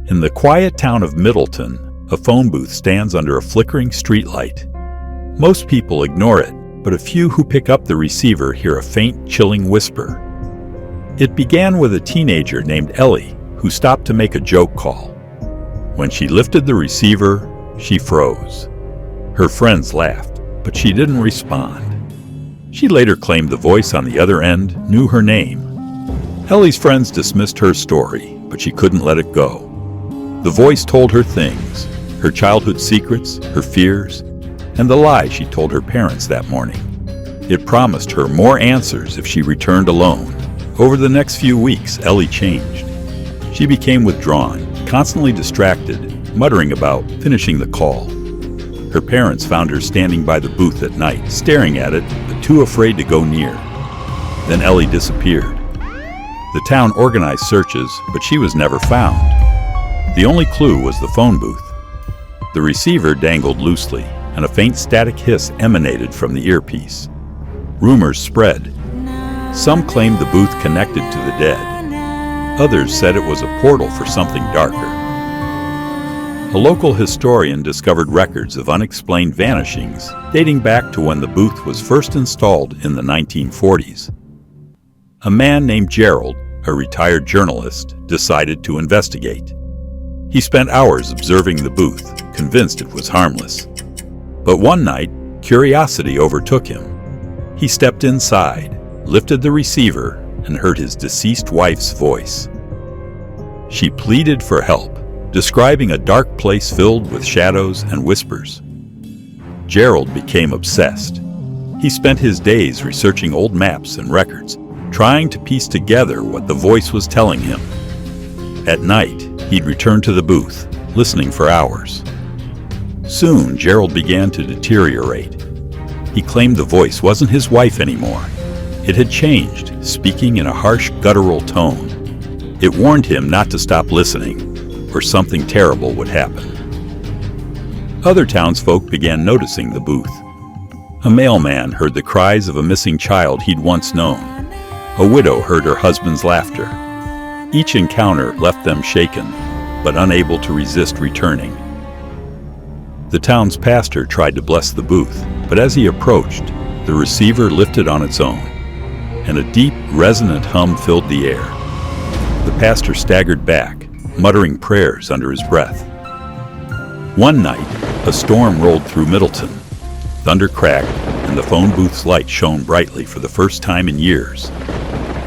In the quiet town of Middleton, a phone booth stands under a flickering streetlight. Most people ignore it, but a few who pick up the receiver hear a faint, chilling whisper. It began with a teenager named Ellie, who stopped to make a joke call. When she lifted the receiver, she froze. Her friends laughed, but she didn't respond. She later claimed the voice on the other end knew her name. Ellie's friends dismissed her story, but she couldn't let it go. The voice told her things, her childhood secrets, her fears, and the lie she told her parents that morning. It promised her more answers if she returned alone. Over the next few weeks, Ellie changed. She became withdrawn, constantly distracted, muttering about finishing the call. Her parents found her standing by the booth at night, staring at it, but too afraid to go near. Then Ellie disappeared. The town organized searches, but she was never found. The only clue was the phone booth. The receiver dangled loosely, and a faint static hiss emanated from the earpiece. Rumors spread. Some claimed the booth connected to the dead. Others said it was a portal for something darker. A local historian discovered records of unexplained vanishings dating back to when the booth was first installed in the 1940s. A man named Gerald, a retired journalist, decided to investigate. He spent hours observing the booth, convinced it was harmless. But one night, curiosity overtook him. He stepped inside, lifted the receiver, and heard his deceased wife's voice. She pleaded for help, describing a dark place filled with shadows and whispers. Gerald became obsessed. He spent his days researching old maps and records, trying to piece together what the voice was telling him. At night, he'd return to the booth, listening for hours. Soon, Gerald began to deteriorate. He claimed the voice wasn't his wife anymore. It had changed, speaking in a harsh, guttural tone. It warned him not to stop listening, or something terrible would happen. Other townsfolk began noticing the booth. A mailman heard the cries of a missing child he'd once known. A widow heard her husband's laughter. Each encounter left them shaken, but unable to resist returning. The town's pastor tried to bless the booth, but as he approached, the receiver lifted on its own, and a deep, resonant hum filled the air. The pastor staggered back, muttering prayers under his breath. One night, a storm rolled through Middleton. Thunder cracked, and the phone booth's light shone brightly for the first time in years.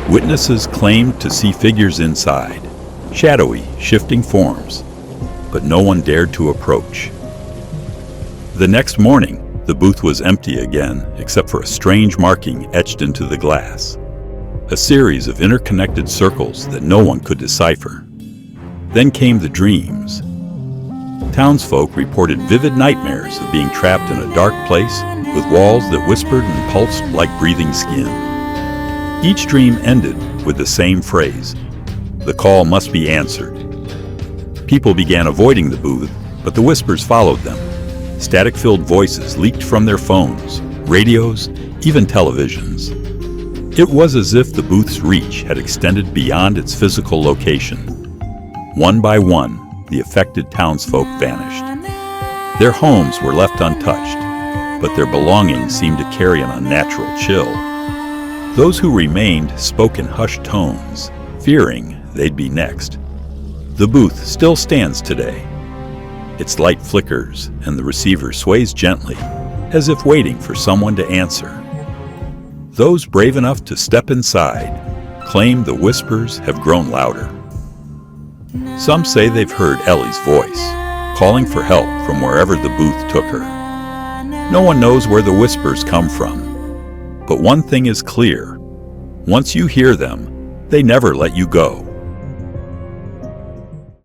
Witnesses claimed to see figures inside, shadowy, shifting forms, but no one dared to approach. The next morning, the booth was empty again, except for a strange marking etched into the glass. A series of interconnected circles that no one could decipher. Then came the dreams. Townsfolk reported vivid nightmares of being trapped in a dark place with walls that whispered and pulsed like breathing skin. Each dream ended with the same phrase: "The call must be answered." People began avoiding the booth, but the whispers followed them. Static-filled voices leaked from their phones, radios, even televisions. It was as if the booth's reach had extended beyond its physical location. One by one, the affected townsfolk vanished. Their homes were left untouched, but their belongings seemed to carry an unnatural chill. Those who remained spoke in hushed tones, fearing they'd be next. The booth still stands today. Its light flickers, and the receiver sways gently, as if waiting for someone to answer. Those brave enough to step inside claim the whispers have grown louder. Some say they've heard Ellie's voice, calling for help from wherever the booth took her. No one knows where the whispers come from. But one thing is clear: once you hear them, they never let you go.